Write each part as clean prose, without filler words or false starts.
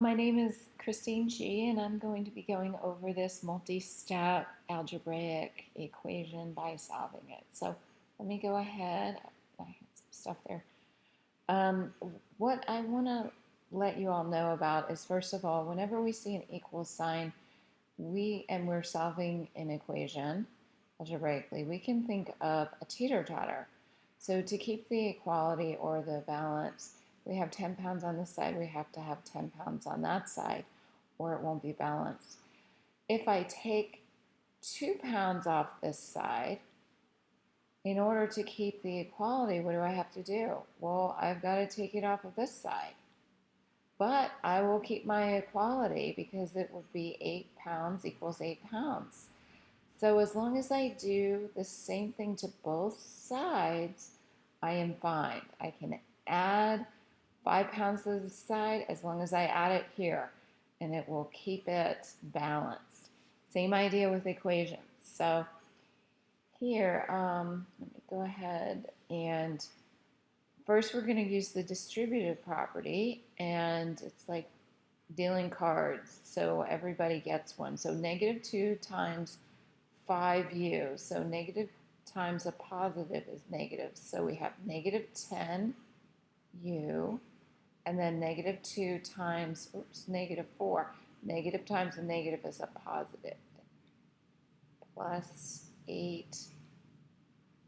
My name is Christine G, and I'm going to be going over this multi-step algebraic equation by solving it. So let me go ahead. I had some stuff there. Um, what I want to let you all know about is, first of all, whenever we see an equal sign, we're solving an equation algebraically, we can think of a teeter-totter. So to keep the equality or the balance, we have 10 pounds on this side, we have to have 10 pounds on that side, or it won't be balanced. If I take 2 pounds off this side, in order to keep the equality, what do I have to do? Well, I've got to take it off of this side. But I will keep my equality because it would be 8 pounds equals 8 pounds. So as long as I do the same thing to both sides, I am fine. I can add 5 pounds to the side as long as I add it here, and it will keep it balanced. Same idea with equations. So here, let me go ahead and first we're going to use the distributive property, and it's like dealing cards, so everybody gets one. So negative 2 times 5u. So negative times a positive is negative. So we have negative 10u, and then negative 2 times, negative 4. Negative times a negative is a positive. Plus 8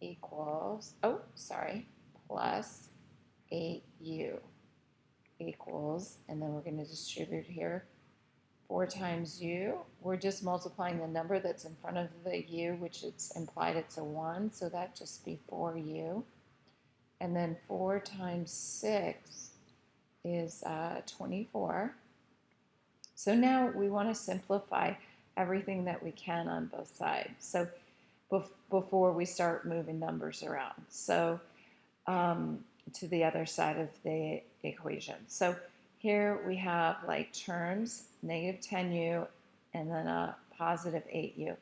equals, plus 8u equals, and then we're going to distribute here 4 times u. We're just multiplying the number that's in front of the u, which it's implied it's a 1, so that just be 4u. And then 4 times 6 is 24. So now we want to simplify everything that we can on both sides. So before we start moving numbers around. So to the other side of the equation. So here we have like terms, negative 10u, and then a positive 8u.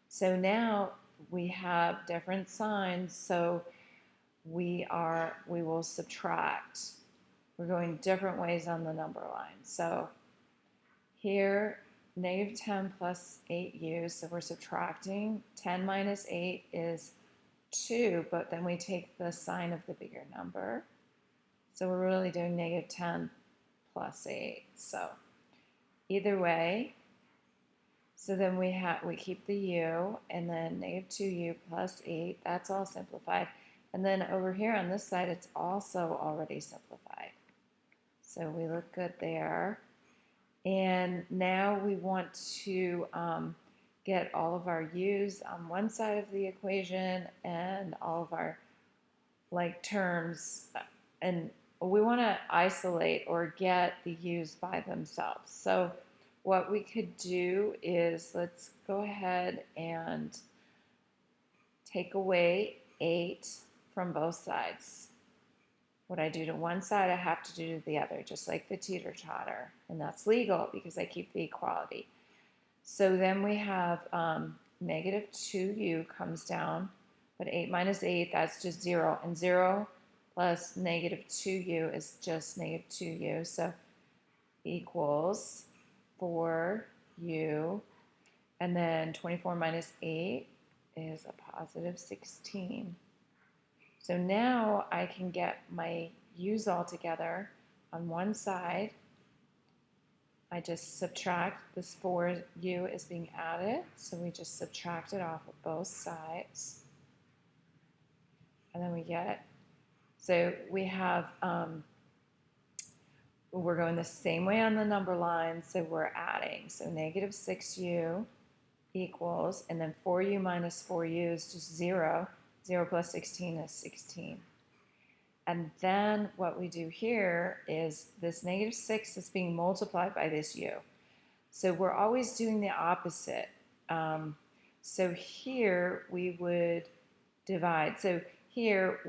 So now we have different signs, so we will subtract. We're going different ways on the number line. So here, negative 10 plus 8u, so we're subtracting. 10 minus 8 is 2, but then we take the sign of the bigger number. So we're really doing negative 10 plus 8. So either way, so then we keep the u, and then negative 2u plus 8, that's all simplified. And then over here on this side, it's also already simplified. So we look good there. And now we want to get all of our u's on one side of the equation and all of our like terms, and we want to isolate or get the u's by themselves. So what we could do is, let's go ahead and take away 8 from both sides. What I do to one side, I have to do to the other, just like the teeter-totter. And that's legal because I keep the equality. So then we have negative 2u comes down, but 8 minus 8, that's just 0. And 0 plus negative 2u is just negative 2u. So equals 4u. And then 24 minus 8 is a positive 16. So now I can get my u's all together on one side. I just subtract, this 4u is being added, so we just subtract it off of both sides. And then we get, so we have, we're going the same way on the number line, so we're adding. So negative 6u equals, and then 4u minus 4u is just 0. 0 plus 16 is 16. And then what we do here is this negative 6 is being multiplied by this u. So we're always doing the opposite. So here we would divide. So here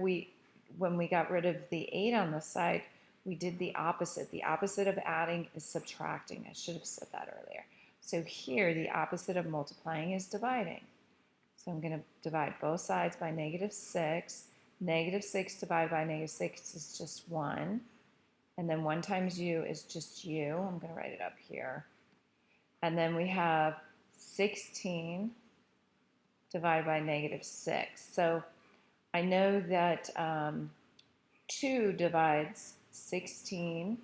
when we got rid of the 8 on the side, we did the opposite. The opposite of adding is subtracting. I should have said that earlier. So here the opposite of multiplying is dividing. So I'm going to divide both sides by negative 6. Negative 6 divided by negative 6 is just 1. And then 1 times u is just u. I'm going to write it up here. And then we have 16 divided by negative 6. So I know that 2 divides 16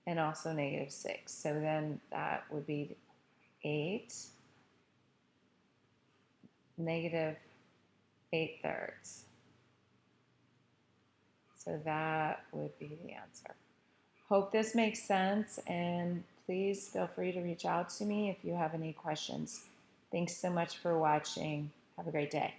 and also negative 6. So then that would be 8, negative 8/3. So that would be the answer. Hope this makes sense, and please feel free to reach out to me if you have any questions. Thanks so much for watching. Have a great day.